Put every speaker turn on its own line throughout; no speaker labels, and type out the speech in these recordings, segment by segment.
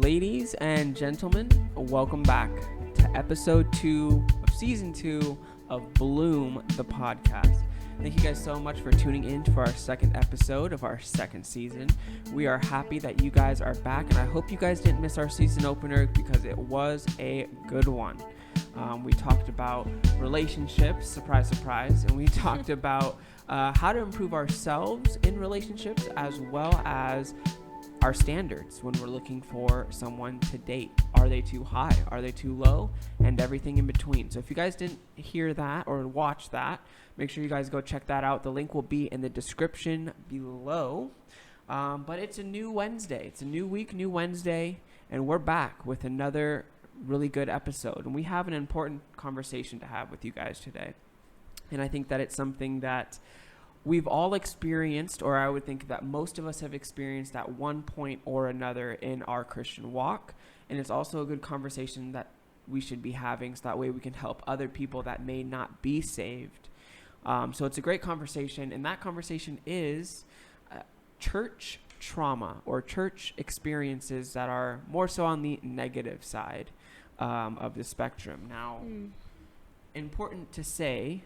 Ladies and gentlemen, welcome back to episode 2 of season 2 of Bloom, the podcast. Thank you guys so much for tuning in for our second episode of our second season. We are happy that you guys are back, and I hope you guys didn't miss our season opener because it was a good one. We talked about relationships, surprise, surprise, and we talked about how to improve ourselves in relationships as well as our standards when we're looking for someone to date. Are they too high? Are they too low? And everything in between. So if you guys didn't hear that or watch that, make sure you guys go check that out. The link will be in the description below. But it's a new Wednesday. It's a new week, new Wednesday, and we're back with another really good episode. And we have an important conversation to have with you guys today. And I think that it's something that we've all experienced, or I would think that most of us have experienced at one point or another in our Christian walk. And it's also a good conversation that we should be having so that way we can help other people that may not be saved. So it's a great conversation. And that conversation is church trauma or church experiences that are more so on the negative side of the spectrum. Now, important to say,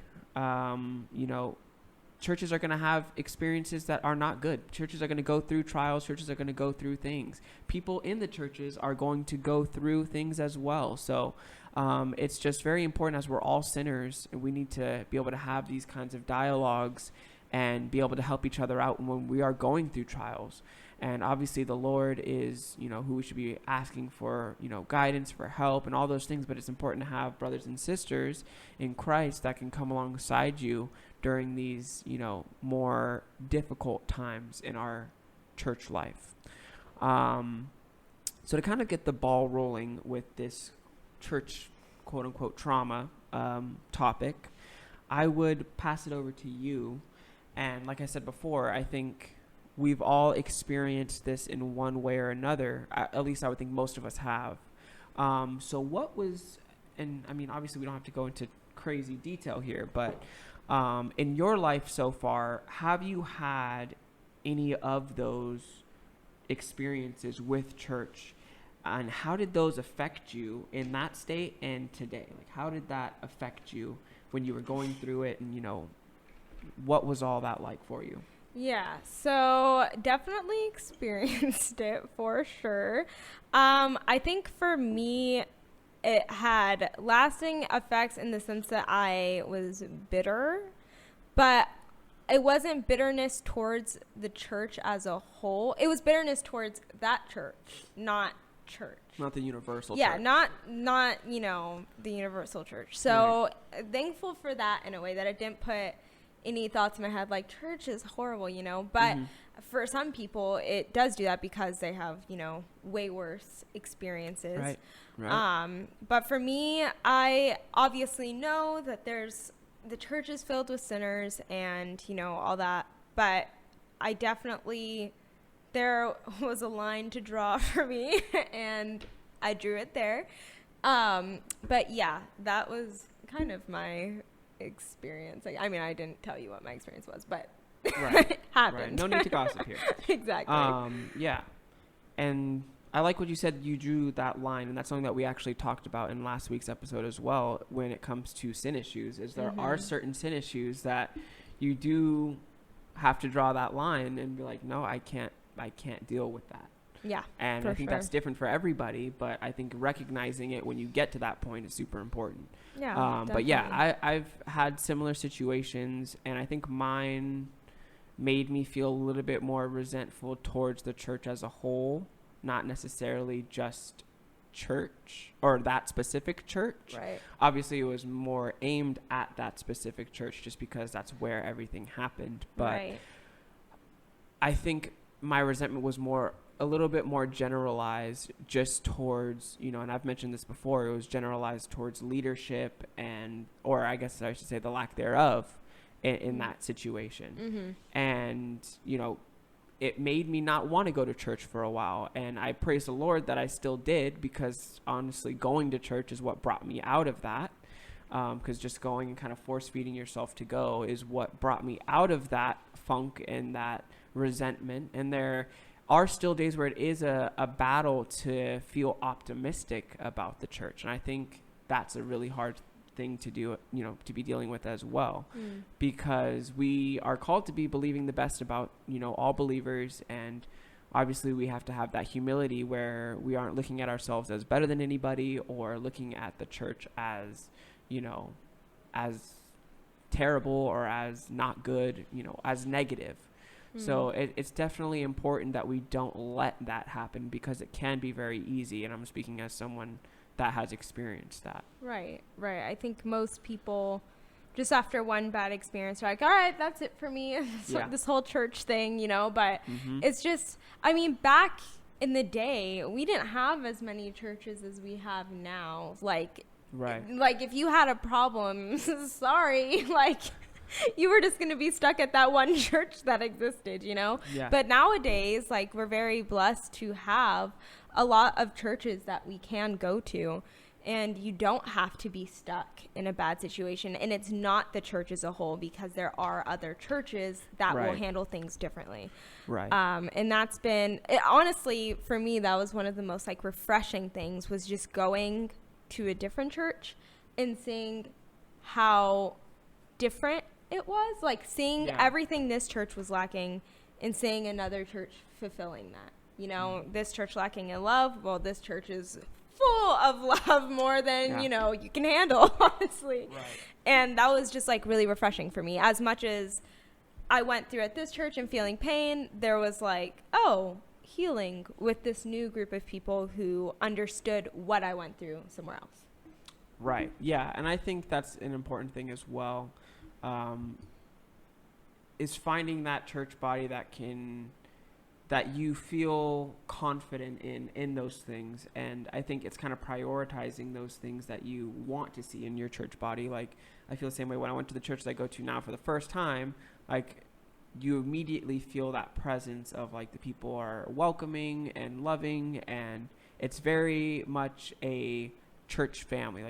churches are going to have experiences that are not good. Churches are going to go through trials. Churches are going to go through things. People in the churches are going to go through things as well. So it's just very important, as we're all sinners, and we need to be able to have these kinds of dialogues and be able to help each other out when we are going through trials. And obviously the Lord is, who we should be asking for, guidance, for help and all those things. But it's important to have brothers and sisters in Christ that can come alongside you during these, more difficult times in our church life. So to kind of get the ball rolling with this church, quote unquote, trauma topic, I would pass it over to you. And like I said before, I think we've all experienced this in one way or another. At least I would think most of us have. So what was, and I mean, obviously we don't have to go into crazy detail here, but in your life so far, have you had any of those experiences with church? And how did those affect you in that state and today? Like, how did that affect you when you were going through it? And, what was all that like for you?
Yeah, so definitely experienced it for sure. I think for me, it had lasting effects in the sense that I was bitter, but it wasn't bitterness towards the church as a whole. It was bitterness towards that church, not church.
Not the universal church.
Yeah, not the universal church. So thankful for that in a way, that it didn't put any thoughts in my head like church is horrible, but for some people it does do that because they have, way worse experiences.
Right.
But for me, I obviously know that the church is filled with sinners and, all that, but I definitely, there was a line to draw for me and I drew it there. But yeah, that was kind of my experience. I mean, I didn't tell you what my experience was, but it happened.
Right. No need to gossip here.
Exactly.
Yeah. And I like what you said, you drew that line, and that's something that we actually talked about in last week's episode as well when it comes to sin issues, is there are certain sin issues that you do have to draw that line and be like, no, I can't deal with that.
Yeah.
And I think that's different for everybody, but I think recognizing it when you get to that point is super important.
Yeah.
But yeah, I've had similar situations, and I think mine made me feel a little bit more resentful towards the church as a whole, not necessarily just church or that specific church.
Right.
Obviously, it was more aimed at that specific church just because that's where everything happened. But I think my resentment was a little bit more generalized just towards, and I've mentioned this before, it was generalized towards leadership or I guess I should say the lack thereof in that situation. And, it made me not want to go to church for a while. And I praise the Lord that I still did, because honestly, going to church is what brought me out of that. Because just going and kind of force feeding yourself to go is what brought me out of that funk and that resentment. And there are still days where it is a battle to feel optimistic about the church. And I think that's a really hard thing to do, to be dealing with as well, because we are called to be believing the best about, all believers. And obviously we have to have that humility where we aren't looking at ourselves as better than anybody or looking at the church as, as terrible or as not good, as negative. So it's definitely important that we don't let that happen, because it can be very easy. And I'm speaking as someone that has experienced that.
Right. I think most people, just after one bad experience, are like, all right, that's it for me. This whole church thing, but it's just, I mean, back in the day, we didn't have as many churches as we have now. Like if you had a problem, sorry, you were just going to be stuck at that one church that existed, Yeah. But nowadays, we're very blessed to have a lot of churches that we can go to, and you don't have to be stuck in a bad situation. And it's not the church as a whole, because there are other churches that will handle things differently. Right. And that's been, honestly, for me, that was one of the most refreshing things, was just going to a different church and seeing how different it was, seeing everything this church was lacking and seeing another church fulfilling that. This church lacking in love, well, this church is full of love, more than, you can handle, honestly. Right. And that was just really refreshing for me. As much as I went through at this church and feeling pain, there was healing with this new group of people who understood what I went through somewhere else.
Right. Yeah. And I think that's an important thing as well, is finding that church body that you feel confident in those things. And I think it's kind of prioritizing those things that you want to see in your church body. I feel the same way when I went to the church that I go to now for the first time. You immediately feel that presence of the people are welcoming and loving, and it's very much a church family.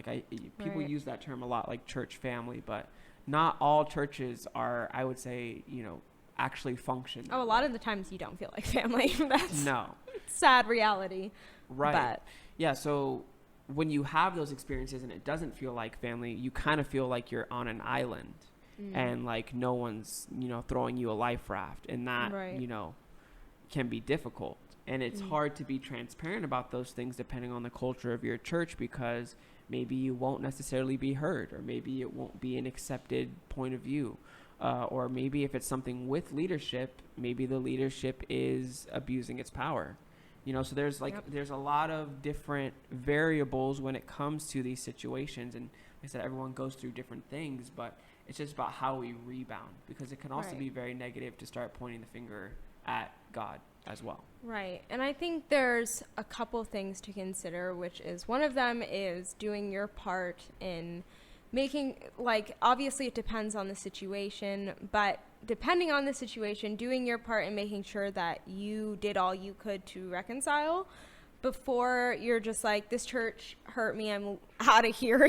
People use that term a lot, church family, but not all churches are, I would say, actually function.
A lot of the times you don't feel like family. That's
no
sad reality.
Right. But yeah, so when you have those experiences and it doesn't feel like family, you kind of feel like you're on an island, and no one's, throwing you a life raft, and that, can be difficult. And it's hard to be transparent about those things depending on the culture of your church, because maybe you won't necessarily be heard, or maybe it won't be an accepted point of view. Or maybe if it's something with leadership, maybe the leadership is abusing its power. So there's there's a lot of different variables when it comes to these situations. And like I said, everyone goes through different things, but it's just about how we rebound, because it can also be very negative to start pointing the finger at God as well.
Right. And I think there's a couple things to consider, which is, one of them is doing your part in making, obviously it depends on the situation, but depending on the situation, doing your part in making sure that you did all you could to reconcile before you're just this church hurt me, I'm out of here,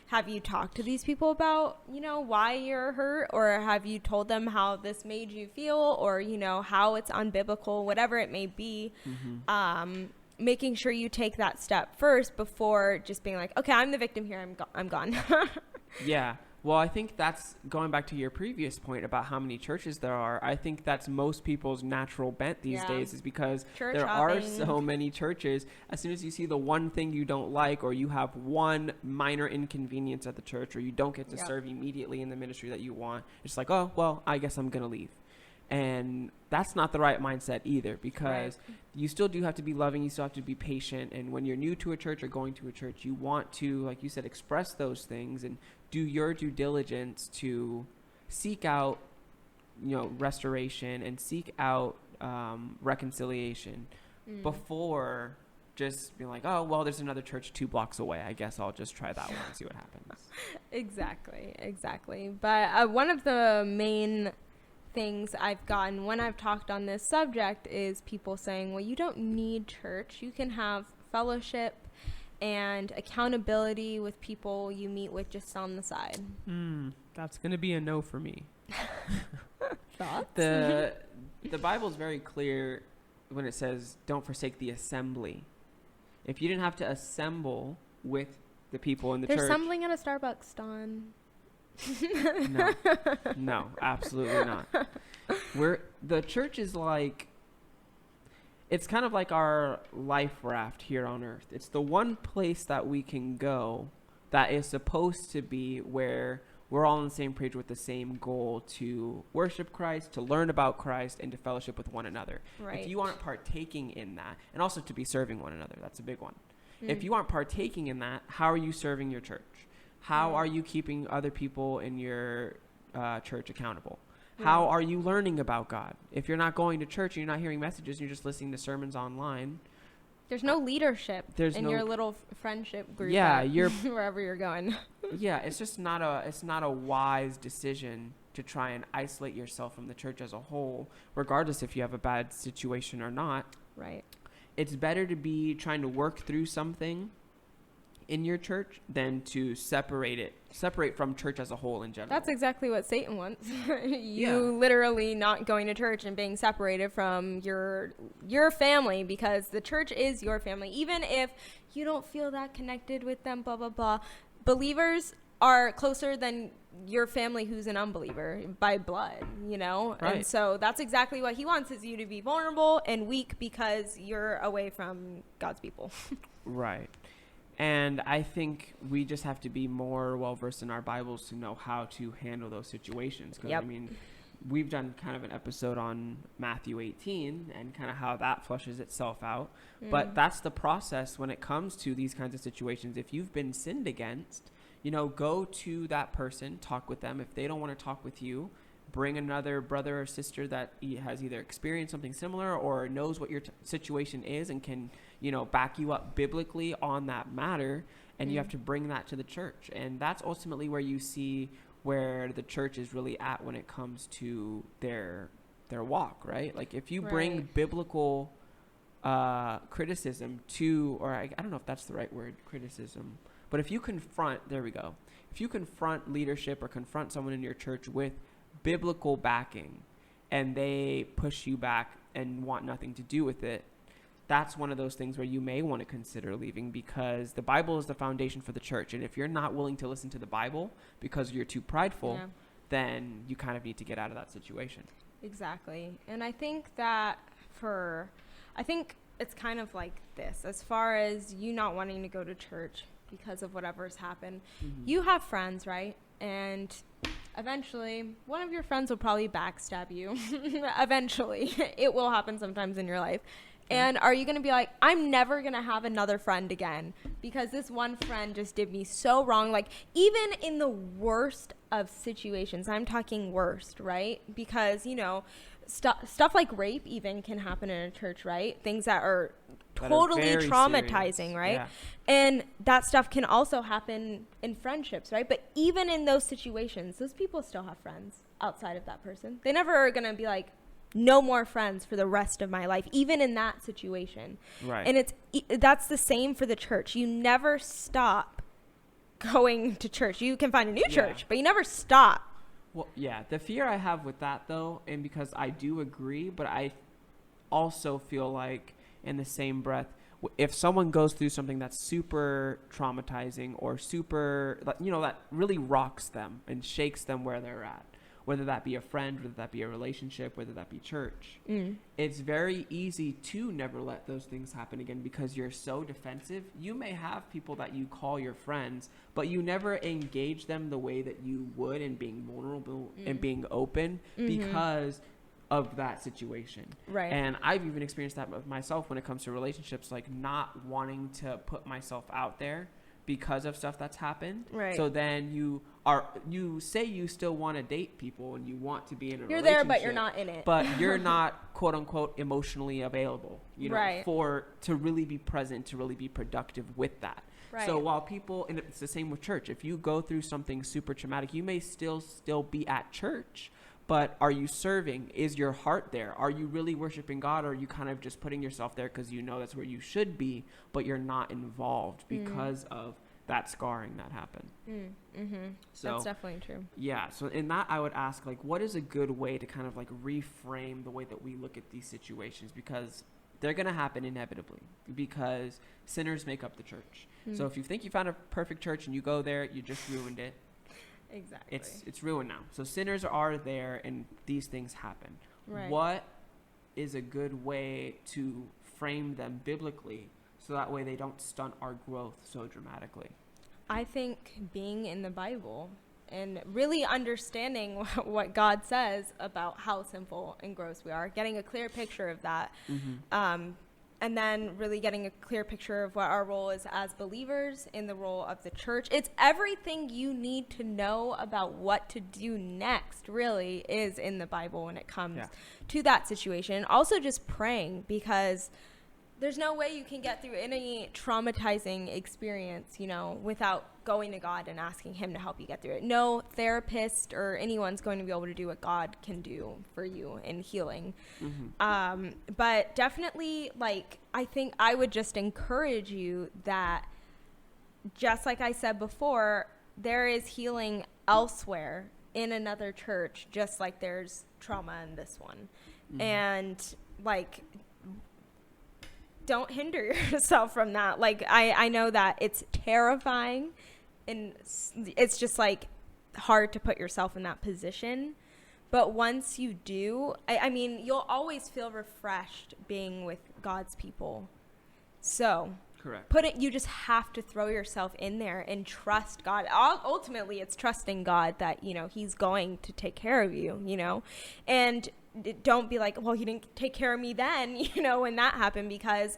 have you talked to these people about, why you're hurt, or have you told them how this made you feel, or, how it's unbiblical, whatever it may be. Making sure you take that step first before just being okay, I'm the victim here, I'm gone.
Yeah. Well, I think that's going back to your previous point about how many churches there are. I think that's most people's natural bent these days, is because there are so many churches. As soon as you see the one thing you don't like, or you have one minor inconvenience at the church, or you don't get to serve immediately in the ministry that you want, it's oh, well, I guess I'm going to leave. And that's not the right mindset either, because you still do have to be loving. You still have to be patient. And when you're new to a church or going to a church, you want to, like you said, express those things and do your due diligence to seek out, restoration and seek out reconciliation before just being oh, well, there's another church 2 blocks away. I guess I'll just try that one and see what happens.
Exactly. But one of the main things I've gotten when I've talked on this subject is people saying, well, you don't need church. You can have fellowship and accountability with people you meet with just on the side.
That's going to be a no for me.
Thoughts?
The Bible's very clear when it says, don't forsake the assembly. If you didn't have to assemble with the people in the
They're
church.
assembling at a Starbucks, Don.
No, absolutely not. The church is like, it's kind of like our life raft here on earth. It's the one place that we can go that is supposed to be where we're all on the same page with the same goal to worship Christ, to learn about Christ, and to fellowship with one another.
Right.
If you aren't partaking in that, and also to be serving one another, that's a big one. If you aren't partaking in that, how are you serving your church? How are you keeping other people in your church accountable? How are you learning about God? If you're not going to church and you're not hearing messages and you're just listening to sermons online.
There's no leadership in your little friendship group.
Yeah, you're
wherever you're going.
Yeah, it's just not a wise decision to try and isolate yourself from the church as a whole, regardless if you have a bad situation or not.
Right.
It's better to be trying to work through something in your church than to separate from church as a whole in general.
That's exactly what Satan wants. Literally not going to church and being separated from your family, because the church is your family. Even if you don't feel that connected with them, blah, blah, blah. Believers are closer than your family who's an unbeliever by blood, you know?
Right.
And so that's exactly what he wants, is you to be vulnerable and weak because you're away from God's people.
Right. And I think we just have to be more well-versed in our Bibles to know how to handle those situations. Because, I mean, we've done kind of an episode on Matthew 18 and kind of how that flushes itself out. But that's the process when it comes to these kinds of situations. If you've been sinned against, go to that person, talk with them. If they don't want to talk with you, bring another brother or sister that has either experienced something similar or knows what your situation is and can, back you up biblically on that matter. And you have to bring that to the church. And that's ultimately where you see where the church is really at when it comes to their walk, right? Like if you bring biblical criticism to, or I don't know if that's the right word, criticism, but if you confront, if you confront leadership or confront someone in your church with biblical backing and they push you back and want nothing to do with it, that's one of those things where you may want to consider leaving, because the Bible is the foundation for the church. And if you're not willing to listen to the Bible because you're too prideful, then you kind of need to get out of that situation.
Exactly. And I think it's kind of like this, as far as you not wanting to go to church because of whatever's happened. You have friends, right? And eventually one of your friends will probably backstab you. Eventually. It will happen sometimes in your life. And are you going to be like, I'm never going to have another friend again because this one friend just did me so wrong? Like, even in the worst of situations, I'm talking worst, right? Because, stuff like rape even can happen in a church, right? Things that are totally traumatizing, serious. Right? Yeah. And that stuff can also happen in friendships, right? But even in those situations, those people still have friends outside of that person. They never are going to be like, no more friends for the rest of my life, even in that situation.
Right.
And that's the same for the church. You never stop going to church. You can find a new church, but you never stop.
Well, yeah. The fear I have with that, though, and because I do agree, but I also feel like in the same breath, if someone goes through something that's super traumatizing or super, that really rocks them and shakes them where they're at, whether that be a friend, whether that be a relationship, whether that be church, it's very easy to never let those things happen again because you're so defensive. You may have people that you call your friends, but you never engage them the way that you would in being vulnerable and being open because of that situation.
Right.
And I've even experienced that with myself when it comes to relationships, like not wanting to put myself out there because of stuff that's happened.
Right.
So then you say you still want to date people and you want to be in a relationship.
You're there, but you're not in it.
But you're not, quote unquote, emotionally available, to really be present, to really be productive with that. Right. So while people, and it's the same with church, if you go through something super traumatic, you may still be at church, but are you serving? Is your heart there? Are you really worshiping God? Or are you kind of just putting yourself there because that's where you should be, but you're not involved because of that scarring that happened. So
That's definitely true.
yeah, so in that I would ask, like, what is a good way to kind of like reframe the way that we look at these situations, because they're going to happen inevitably, because sinners make up the church. So if you think you found a perfect church and you go there, you just ruined it.
Exactly.
It's ruined now. So sinners are there and these things happen.
Right.
What is a good way to frame them biblically so that way they don't stunt our growth so dramatically?
I think being in the Bible and really understanding what God says about how sinful and gross we are, getting a clear picture of that, and then really getting a clear picture of what our role is as believers in the role of the church. It's everything you need to know about what to do next, really, is in the Bible when it comes to that situation. Also just praying, because there's no way you can get through any traumatizing experience, you know, without going to God and asking him to help you get through it. No therapist or anyone's going to be able to do what God can do for you in healing. But definitely, like, I think I would just encourage you that, just like I said before, there is healing elsewhere in another church, just like there's trauma in this one. And, like, don't hinder yourself from that. Like, I know that it's terrifying and it's just like hard to put yourself in that position. But once you do, I mean, you'll always feel refreshed being with God's people. So
Correct.
you just have to throw yourself in there and trust God. Ultimately, it's trusting God that, you know, he's going to take care of you, you know, and don't be like, well, he didn't take care of me then, you know, when that happened, because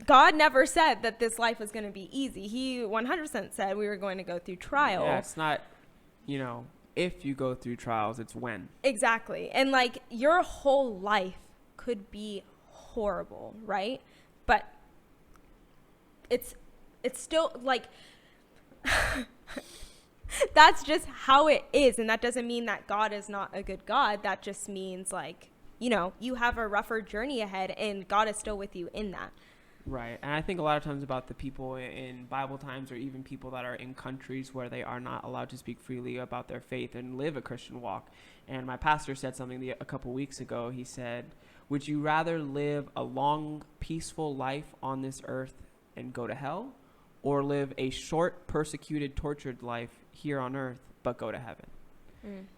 God never said that this life was going to be easy. He 100% said we were going to go through trials.
Yeah, it's not, you know, if you go through trials, it's when.
Exactly. And like, your whole life could be horrible, right? But it's still like, that's just how it is. And that doesn't mean that God is not a good God. That just means, like, you know, you have a rougher journey ahead and God is still with you in that.
Right. And I think a lot of times about the people in Bible times, or even people that are in countries where they are not allowed to speak freely about their faith and live a Christian walk. And my pastor said something a couple weeks ago. He said, would you rather live a long, peaceful life on this earth and go to hell, or live a short, persecuted, tortured life here on earth but go to heaven?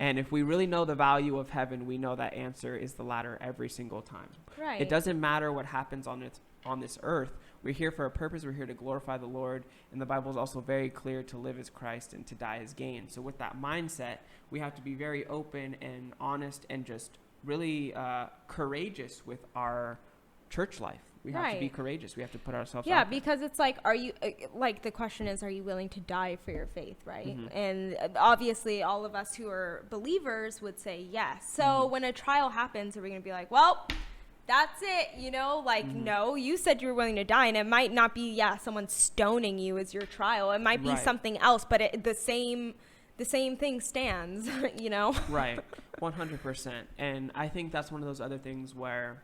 And if we really know the value of heaven, we know that answer is the latter every single time.
Right.
It doesn't matter what happens on this earth. We're here for a purpose. We're here to glorify the Lord. And the Bible is also very clear to live as Christ and to die as gain. So with that mindset, we have to be very open and honest and just really courageous with our church life. We have to be courageous. We have to put ourselves out there.
Because it's like, are you, like, the question is, are you willing to die for your faith, right? And obviously all of us who are believers would say yes. So when a trial happens, are we going to be like, well, that's it, you know? Like, no, you said you were willing to die, and it might not be, someone stoning you as your trial. It might be something else, but the same thing stands, you know?
Right, 100%. And I think that's one of those other things where,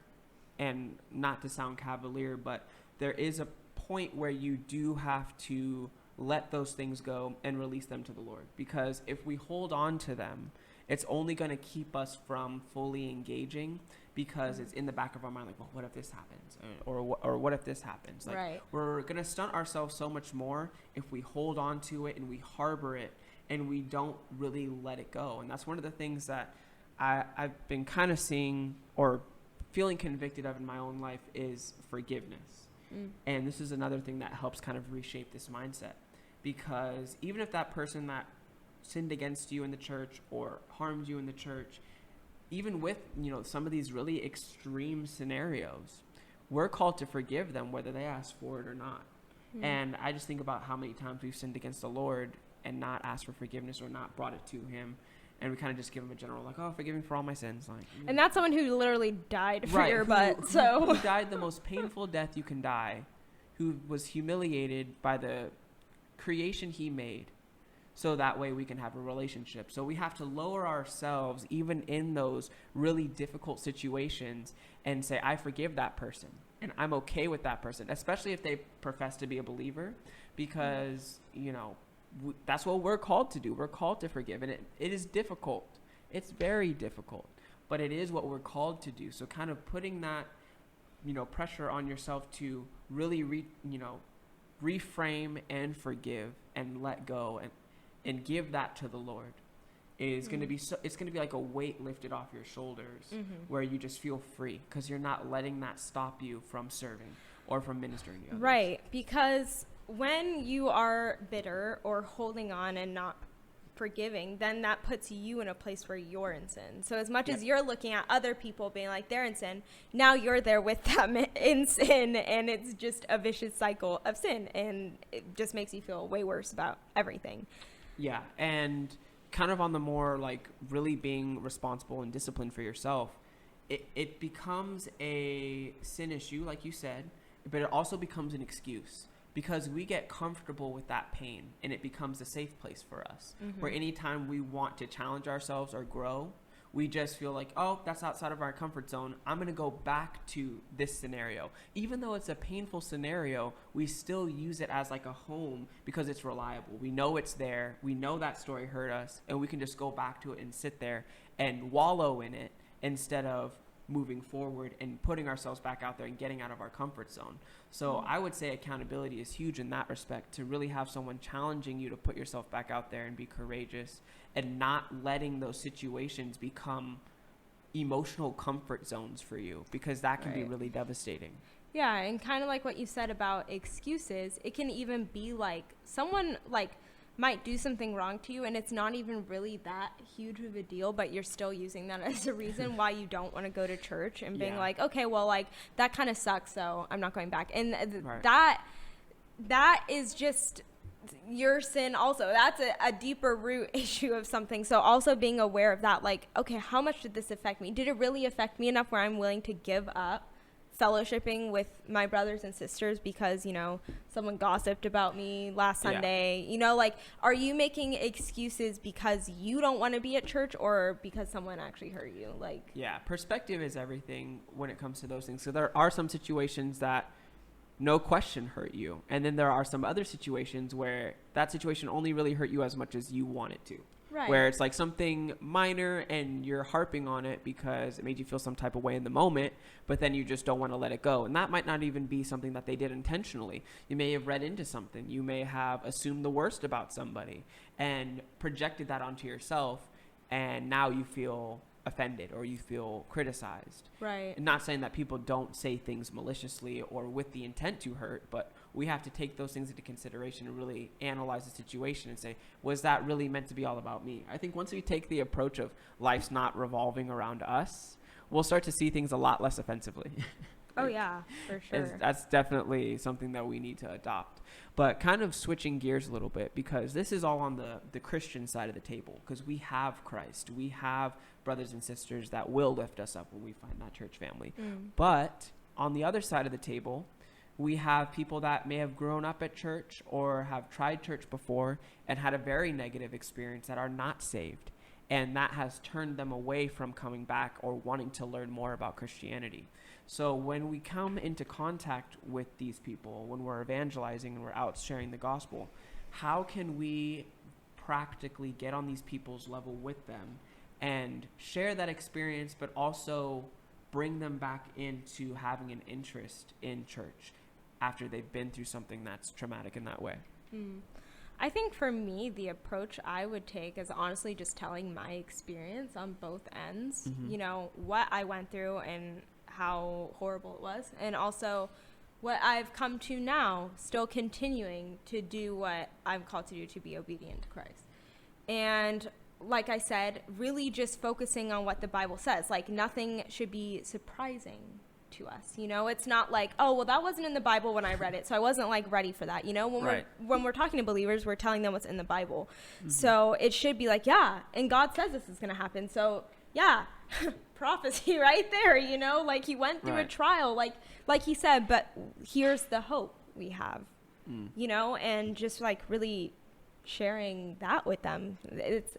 and not to sound cavalier, but there is a point where you do have to let those things go and release them to the Lord. Because if we hold on to them, it's only going to keep us from fully engaging, because it's in the back of our mind, like, well, what if this happens? Or what if this happens? Like, we're going to stunt ourselves so much more if we hold on to it and we harbor it and we don't really let it go. And that's one of the things that I've been kind of seeing or feeling convicted of in my own life is forgiveness. And this is another thing that helps kind of reshape this mindset, because even if that person that sinned against you in the church or harmed you in the church, even with, you know, some of these really extreme scenarios, we're called to forgive them whether they ask for it or not. And I just think about how many times we've sinned against the Lord and not asked for forgiveness or not brought it to him. And we kind of just give him a general, like, oh, forgive me for all my sins. Like,
and that's someone who literally died for your butt. Who
died the most painful death you can die, who was humiliated by the creation he made, so that way we can have a relationship. So we have to lower ourselves even in those really difficult situations and say, I forgive that person. and I'm okay with that person, especially if they profess to be a believer, because, you know, that's what we're called to do. We're called to forgive, and it is difficult. It's very difficult, but it is what we're called to do. So kind of putting that, you know, pressure on yourself to really, reframe and forgive and let go and give that to the Lord is going to be it's going to be like a weight lifted off your shoulders, where you just feel free because you're not letting that stop you from serving or from ministering to others.
Right, because when you are bitter or holding on and not forgiving, then that puts you in a place where you're in sin. So as much as you're looking at other people being like they're in sin, now you're there with them in sin, and it's just a vicious cycle of sin, and it just makes you feel way worse about everything.
Yeah, and kind of on the more like really being responsible and disciplined for yourself, it becomes a sin issue, like you said, but it also becomes an excuse. Because we get comfortable with that pain, and it becomes a safe place for us. Where anytime we want to challenge ourselves or grow, we just feel like, oh, that's outside of our comfort zone. I'm going to go back to this scenario. Even though it's a painful scenario, we still use it as like a home because it's reliable. We know it's there. We know that story hurt us, and we can just go back to it and sit there and wallow in it instead of moving forward and putting ourselves back out there and getting out of our comfort zone. So I would say accountability is huge in that respect, to really have someone challenging you to put yourself back out there and be courageous, and not letting those situations become emotional comfort zones for you, because that can be really devastating.
Yeah, and kind of like what you said about excuses, it can even be like someone like might do something wrong to you, and it's not even really that huge of a deal, but you're still using that as a reason why you don't want to go to church, and being like, okay, well, like that kind of sucks, so I'm not going back. And that is just your sin also. That's a deeper root issue of something. So also being aware of that, like, okay, how much did this affect me? Did it really affect me enough where I'm willing to give up fellowshipping with my brothers and sisters because, you know, someone gossiped about me last Sunday? You know, like, are you making excuses because you don't want to be at church, or because someone actually hurt you? Like,
perspective is everything when it comes to those things. So there are some situations that no question hurt you, and then there are some other situations where that situation only really hurt you as much as you want it to. Right. Where it's like something minor and you're harping on it because it made you feel some type of way in the moment, but then you just don't want to let it go. And that might not even be something that they did intentionally. You may have read into something. You may have assumed the worst about somebody and projected that onto yourself, and now you feel offended or you feel criticized.
Right.
And not saying that people don't say things maliciously or with the intent to hurt, but we have to take those things into consideration and really analyze the situation and say, was that really meant to be all about me? I think once we take the approach of life's not revolving around us, we'll start to see things a lot less offensively.
Oh yeah, for sure.
That's definitely something that we need to adopt. But kind of switching gears a little bit, because this is all on the Christian side of the table, because we have Christ. We have brothers and sisters that will lift us up when we find that church family. But on the other side of the table, we have people that may have grown up at church or have tried church before and had a very negative experience that are not saved. And that has turned them away from coming back or wanting to learn more about Christianity. So when we come into contact with these people, when we're evangelizing and we're out sharing the gospel, how can we practically get on these people's level with them and share that experience, but also bring them back into having an interest in church after they've been through something that's traumatic in that way?
I think for me, the approach I would take is honestly just telling my experience on both ends, you know, what I went through and how horrible it was, and also what I've come to now, still continuing to do what I'm called to do, to be obedient to Christ. And like I said, really just focusing on what the Bible says. Like, nothing should be surprising to us, you know. It's not like, oh, well, that wasn't in the Bible when I read it, so I wasn't like ready for that, you know. When we're talking to believers, we're telling them what's in the Bible. So it should be like, yeah, and God says this is going to happen, so yeah, prophecy right there, you know. Like, he went through a trial, like he said, but here's the hope we have, you know. And just like really sharing that with them. It's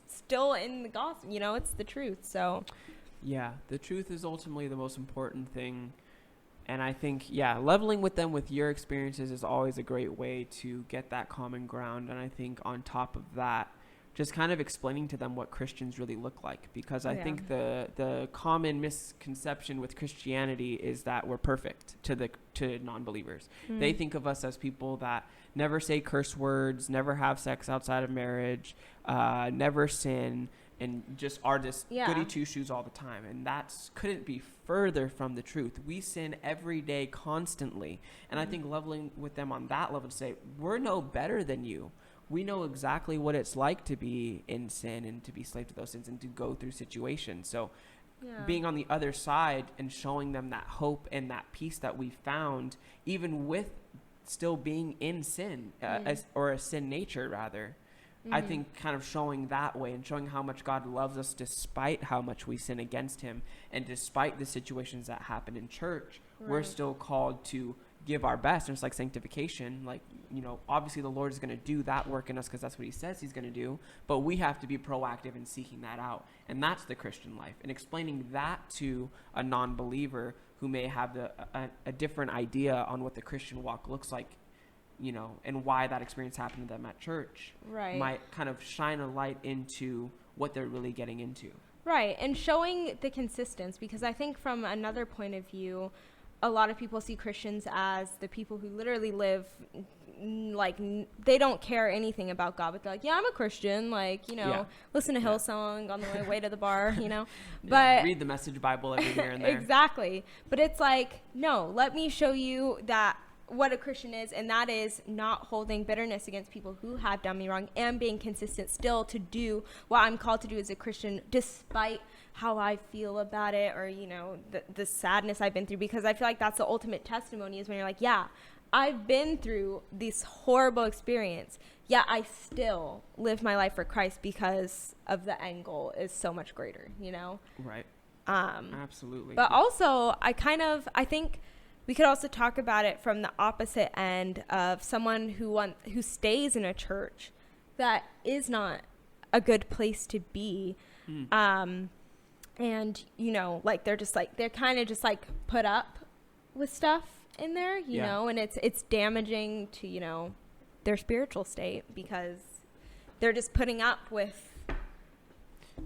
still in the gospel, you know. It's the truth. So
yeah, the truth is ultimately the most important thing, And I think, yeah, leveling with them with your experiences is always a great way to get that common ground. And I think on top of that, just kind of explaining to them what Christians really look like, because I think the common misconception with Christianity is that we're perfect to non-believers. They think of us as people that never say curse words, never have sex outside of marriage, never sin, and just are just goody two-shoes all the time. And that couldn't be further from the truth. We sin every day constantly. And I think leveling with them on that level to say, we're no better than you. We know exactly what it's like to be in sin and to be slave to those sins and to go through situations. So being on the other side and showing them that hope and that peace that we found, even with still being in sin, or a sin nature rather, I think kind of showing that way and showing how much God loves us despite how much we sin against him, and despite the situations that happen in church, we're still called to give our best. And it's like sanctification, like, you know, obviously the Lord is going to do that work in us because that's what he says he's going to do, but we have to be proactive in seeking that out. And that's the Christian life, and explaining that to a non-believer who may have a different idea on what the Christian walk looks like, you know, and why that experience happened to them at church might kind of shine a light into what they're really getting into. Right.
And showing the consistency, because I think from another point of view, a lot of people see Christians as the people who literally live like they don't care anything about God, but they're like, yeah, I'm a Christian, like, you know, listen to Hillsong on the way to the bar, you know, but
read the Message Bible every here and there.
Exactly. But it's like, no, let me show you that what a Christian is, and that is not holding bitterness against people who have done me wrong, and being consistent still to do what I'm called to do as a Christian, despite how I feel about it, or, you know, the sadness I've been through. Because I feel like that's the ultimate testimony, is when you're like, yeah, I've been through this horrible experience, yet I still live my life for Christ because of the end goal is so much greater, you know?
Right. Absolutely.
But also, I think we could also talk about it from the opposite end of someone who stays in a church that is not a good place to be. And, you know, like they're kind of just like put up with stuff in there, you know, and it's damaging to, you know, their spiritual state, because they're just putting up with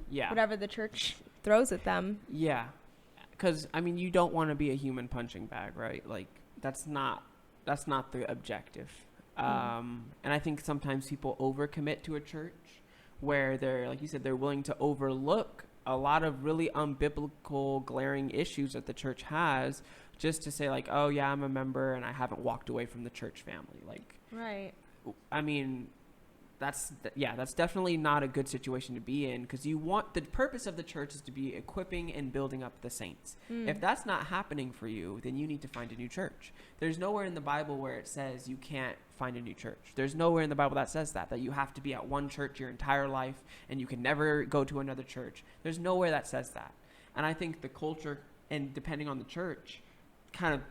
whatever the church throws at them.
Yeah. Because, I mean, you don't want to be a human punching bag, right? Like, that's not the objective. And I think sometimes people overcommit to a church where they're, like you said, they're willing to overlook a lot of really unbiblical, glaring issues that the church has, just to say, like, oh, yeah, I'm a member and I haven't walked away from the church family. Like,
right.
I mean, that's definitely not a good situation to be in, because the purpose of the church is to be equipping and building up the saints. If that's not happening for you, then you need to find a new church. There's nowhere in the Bible where it says you can't find a new church. There's nowhere in the Bible that says that you have to be at one church your entire life and you can never go to another church. There's nowhere that says that. And I think the culture, and depending on the church, kind of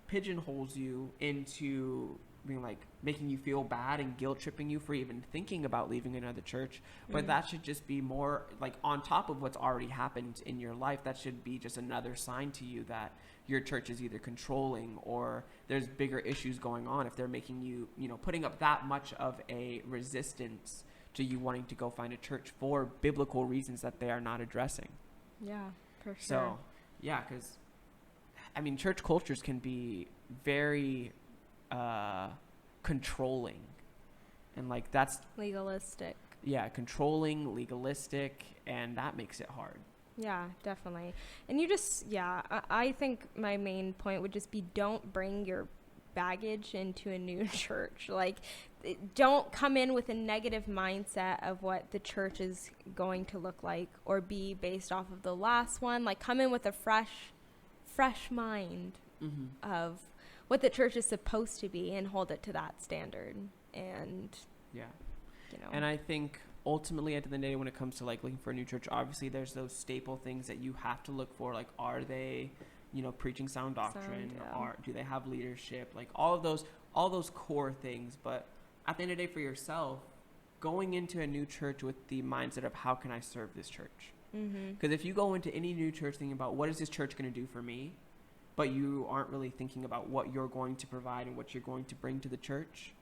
pigeonholes you into being like making you feel bad and guilt tripping you for even thinking about leaving another church. But that should just be more like on top of what's already happened in your life. That should be just another sign to you that your church is either controlling or there's bigger issues going on, if they're making you, you know, putting up that much of a resistance to you wanting to go find a church for biblical reasons that they are not addressing.
Yeah, for sure.
So, yeah, because, I mean, church cultures can be very controlling, and like that's
legalistic.
Yeah, controlling, legalistic, and that makes it hard.
Yeah, definitely. And you just, I think my main point would just be, don't bring your baggage into a new church. Like, don't come in with a negative mindset of what the church is going to look like or be based off of the last one. Like, come in with a fresh mind of what the church is supposed to be and hold it to that standard. And, you know.
And I think ultimately at the end of the day, when it comes to like looking for a new church, obviously there's those staple things that you have to look for. Like, are they, you know, preaching sound doctrine? Do they have leadership? Like all those core things. But at the end of the day, for yourself, going into a new church with the mindset of how can I serve this church? Because if you go into any new church thinking about what is this church going to do for me, but you aren't really thinking about what you're going to provide and what you're going to bring to the church,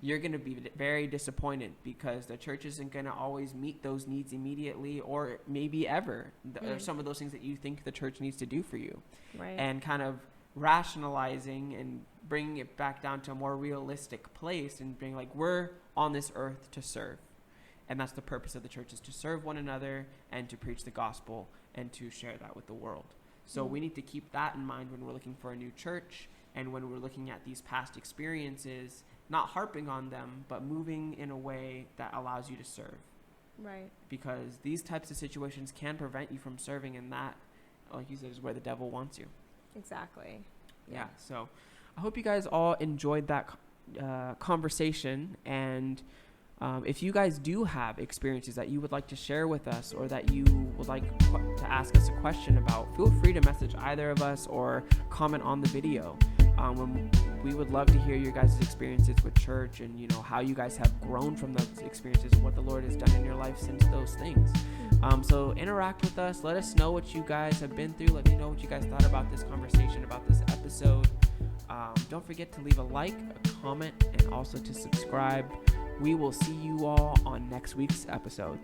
you're going to be very disappointed, because the church isn't going to always meet those needs immediately, or maybe ever. Or some of those things that you think the church needs to do for you.
Right.
And kind of rationalizing and bringing it back down to a more realistic place, and being like, we're on this earth to serve. And that's the purpose of the church, is to serve one another and to preach the gospel and to share that with the world. So we need to keep that in mind when we're looking for a new church, and when we're looking at these past experiences, not harping on them, but moving in a way that allows you to serve.
Right.
Because these types of situations can prevent you from serving, and that, like you said, is where the devil wants you.
Exactly.
Yeah. So I hope you guys all enjoyed that conversation. And if you guys do have experiences that you would like to share with us, or that you would like to ask us a question about, feel free to message either of us or comment on the video. We would love to hear your guys' experiences with church, and, you know, how you guys have grown from those experiences and what the Lord has done in your life since those things. So interact with us. Let us know what you guys have been through. Let me know what you guys thought about this conversation, about this episode. Don't forget to leave a like, a comment, and also to subscribe. We will see you all on next week's episode.